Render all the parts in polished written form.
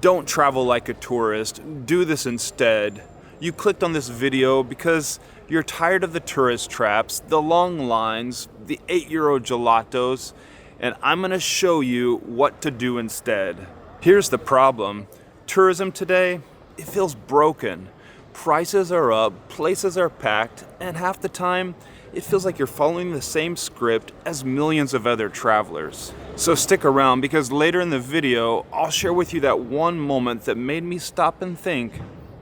Don't travel like a tourist. Do this instead. You clicked on this video because you're tired of the tourist traps, the long lines, the €8 gelatos, and I'm gonna show you what to do instead. Here's the problem. Tourism today, it feels broken. Prices are up, places are packed, and half the time, it feels like you're following the same script as millions of other travelers. So stick around because later in the video, I'll share with you that one moment that made me stop and think,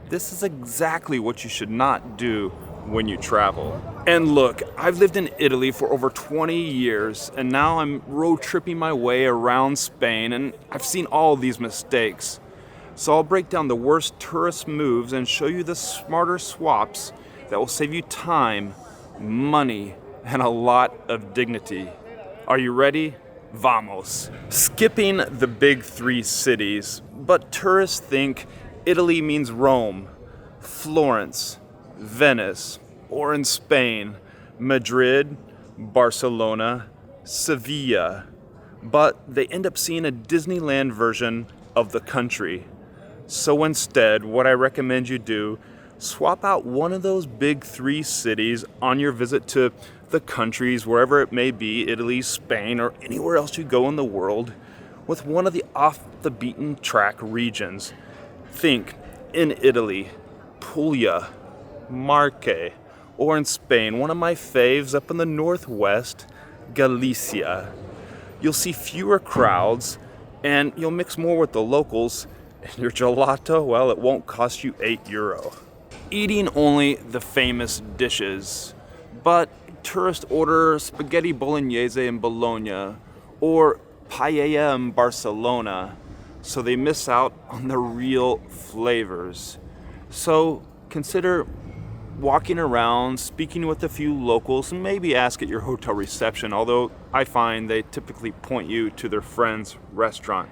this is exactly what you should not do when you travel. And look, I've lived in Italy for over 20 years, and now I'm road tripping my way around Spain, and I've seen all these mistakes. So I'll break down the worst tourist moves and show you the smarter swaps that will save you time, money, and a lot of dignity. Are you ready? Vamos. Skipping the big three cities, but tourists think Italy means Rome, Florence, Venice, or in Spain, Madrid, Barcelona, Sevilla. But they end up seeing a Disneyland version of the country. So instead, what I recommend you do, swap out one of those big three cities on your visit to the countries, wherever it may be, Italy, Spain, or anywhere else you go in the world, with one of the off-the-beaten-track regions. Think, in Italy, Puglia, Marche, or in Spain, one of my faves up in the northwest, Galicia. You'll see fewer crowds, and you'll mix more with the locals, and your gelato, well, it won't cost you €8. Eating only the famous dishes, but tourists order spaghetti bolognese in Bologna, or paella in Barcelona, so they miss out on the real flavors. So consider walking around, speaking with a few locals, and maybe ask at your hotel reception, although I find they typically point you to their friend's restaurant.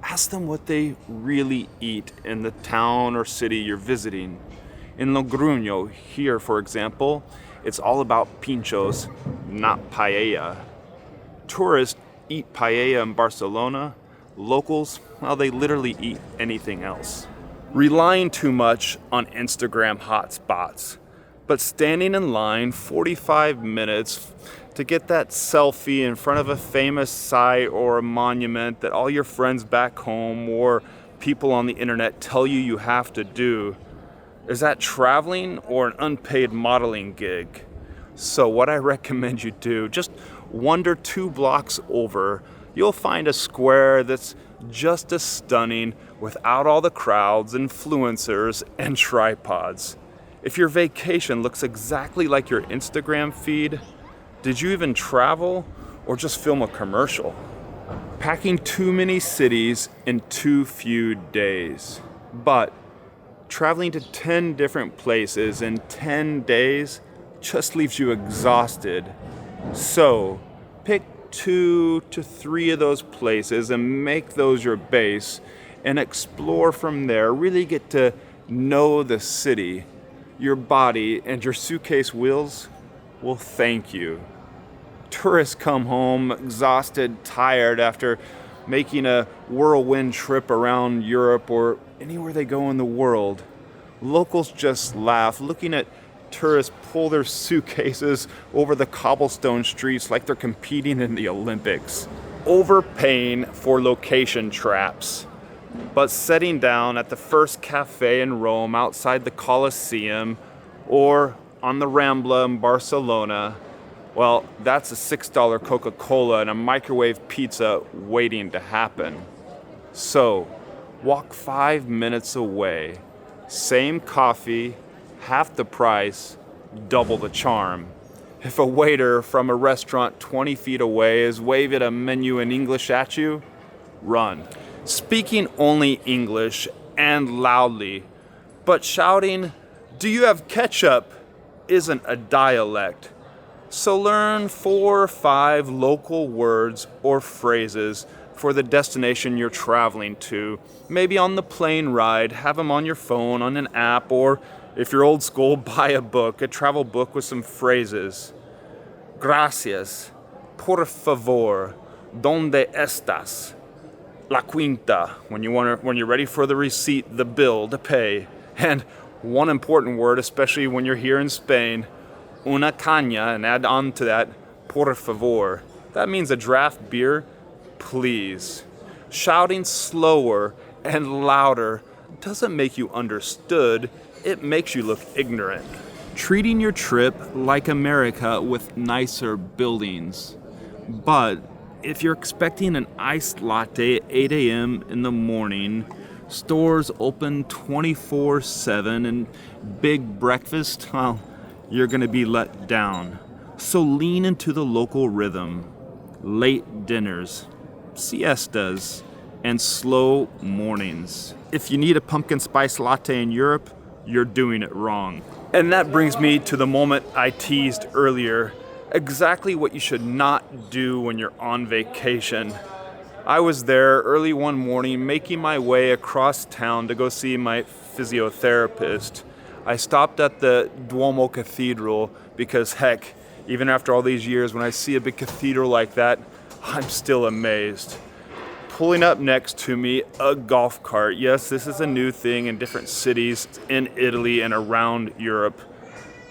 Ask them what they really eat in the town or city you're visiting. In Logroño, here for example, it's all about pinchos, not paella. Tourists eat paella in Barcelona. Locals, well, they literally eat anything else. Relying too much on Instagram hotspots, but standing in line 45 minutes to get that selfie in front of a famous site or a monument that all your friends back home or people on the internet tell you have to do. Is that traveling or an unpaid modeling gig? So what I recommend you do, just wander 2 blocks over, you'll find a square that's just as stunning without all the crowds, influencers, and tripods. If your vacation looks exactly like your Instagram feed, did you even travel or just film a commercial? Packing too many cities in too few days. But traveling to 10 different places in 10 days just leaves you exhausted. So pick 2 to 3 of those places and make those your base and explore from there. Really get to know the city. Your body and your suitcase wheels will thank you. Tourists come home exhausted, tired after making a whirlwind trip around Europe or anywhere they go in the world. Locals just laugh, looking at tourists pull their suitcases over the cobblestone streets like they're competing in the Olympics. Overpaying for location traps, but sitting down at the first cafe in Rome outside the Colosseum or on the Rambla in Barcelona, well, that's a $6 Coca-Cola and a microwave pizza waiting to happen. So, walk 5 minutes away. Same coffee, half the price, double the charm. If a waiter from a restaurant 20 feet away is waving a menu in English at you, run. Speaking only English and loudly, but shouting, "Do you have ketchup?" isn't a dialect. So learn 4 or 5 local words or phrases for the destination you're traveling to. Maybe on the plane ride, have them on your phone, on an app, or if you're old school, buy a book, a travel book with some phrases. Gracias, por favor, ¿dónde estás? La quinta, when you're ready for the receipt, the bill to pay. And one important word, especially when you're here in Spain, una caña, and add on to that, por favor. That means a draft beer, please. Shouting slower and louder doesn't make you understood, it makes you look ignorant. Treating your trip like America with nicer buildings. But if you're expecting an iced latte at 8 a.m. in the morning, stores open 24/7, and big breakfast, well, you're gonna be let down. So lean into the local rhythm. Late dinners, siestas, and slow mornings. If you need a pumpkin spice latte in Europe, you're doing it wrong. And that brings me to the moment I teased earlier, exactly what you should not do when you're on vacation. I was there early one morning making my way across town to go see my physiotherapist. I stopped at the Duomo Cathedral because heck, even after all these years, when I see a big cathedral like that, I'm still amazed. Pulling up next to me, a golf cart. Yes, this is a new thing in different cities in Italy and around Europe.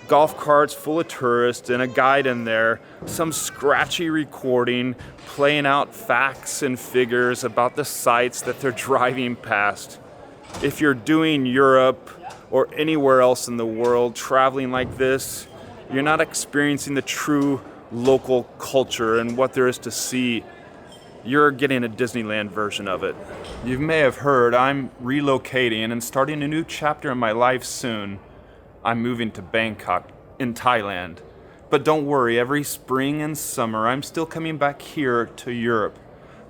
Golf carts full of tourists and a guide in there, some scratchy recording, playing out facts and figures about the sites that they're driving past. If you're doing Europe or anywhere else in the world traveling like this, you're not experiencing the true local culture and what there is to see. You're getting a Disneyland version of it. You may have heard I'm relocating and starting a new chapter in my life soon. I'm moving to Bangkok in Thailand. But don't worry, every spring and summer I'm still coming back here to Europe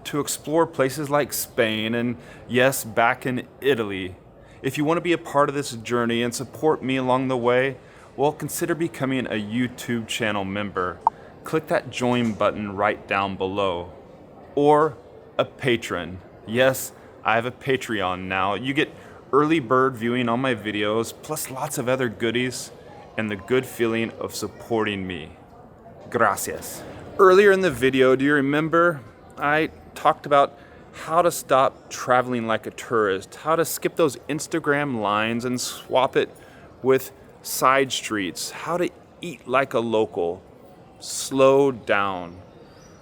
to explore places like Spain and yes, back in Italy. If you want to be a part of this journey and support me along the way, well, consider becoming a YouTube channel member. Click that join button right down below. Or a patron. Yes, I have a Patreon now. You get early bird viewing on my videos, plus lots of other goodies, and the good feeling of supporting me. Gracias. Earlier in the video, do you remember I talked about how to stop traveling like a tourist, how to skip those Instagram lines and swap it with side streets, how to eat like a local, slow down,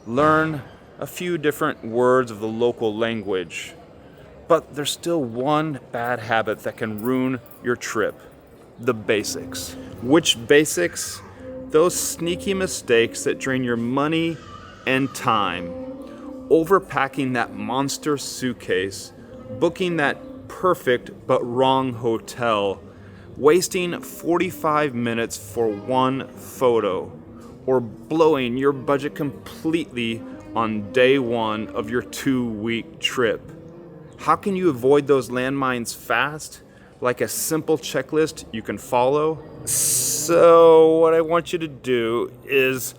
learn a few different words of the local language. But there's still one bad habit that can ruin your trip: the basics. Which basics? Those sneaky mistakes that drain your money and time. Overpacking that monster suitcase, booking that perfect but wrong hotel, wasting 45 minutes for one photo, or blowing your budget completely on day one of your 2-week trip. How can you avoid those landmines fast? Like a simple checklist you can follow? So what I want you to do is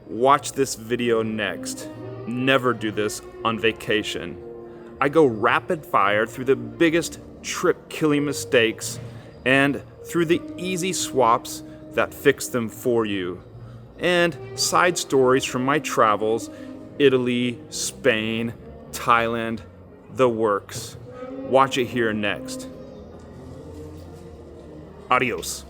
watch this video next. Never do this on vacation. I go rapid fire through the biggest trip-killing mistakes and through the easy swaps that fix them for you. And side stories from my travels, Italy, Spain, Thailand, the works. Watch it here next. Adios.